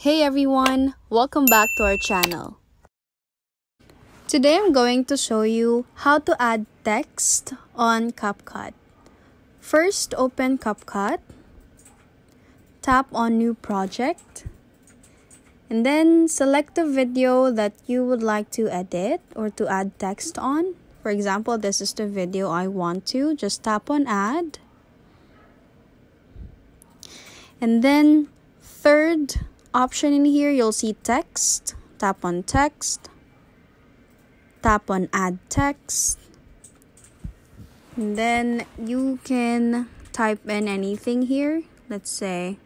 Hey everyone, welcome back to our channel. Today I'm going to show you how to add text on Capcut. First, open Capcut, tap on New Project, and then select the video that you would like to edit or to add text on. For example, this is the video I want to. Just tap on Add. And then third option in here, you'll see text. Tap on text. Tap on add text. And then you can type in anything here. Let's say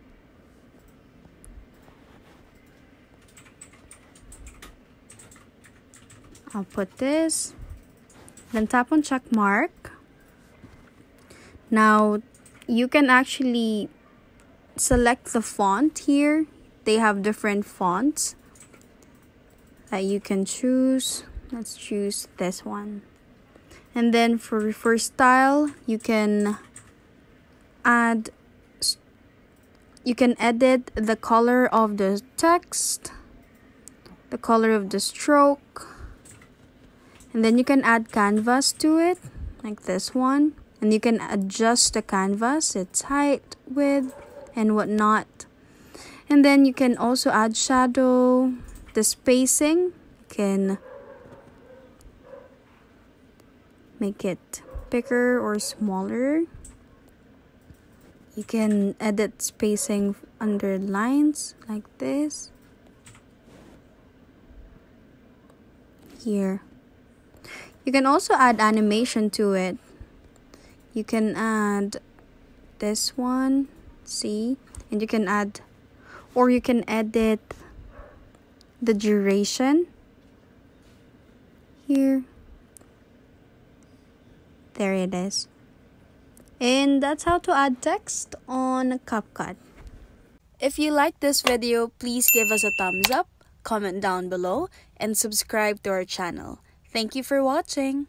I'll put this. Then tap on check mark. Now you can actually select the font here. They have different fonts that you can choose. Let's choose this one. And then for style, you can edit the color of the text, the color of the stroke, and then you can add canvas to it, like this one. And you can adjust the canvas, its height, width, and whatnot. And then you can also add shadow, the spacing. You can make it bigger or smaller. You can edit spacing under lines like this. Here. You can also add animation to it. You can add this one, see? And you can add, or you can edit the duration here. There it is. And that's how to add text on Capcut. If you like this video, please give us a thumbs up, comment down below, and subscribe to our channel. Thank you for watching.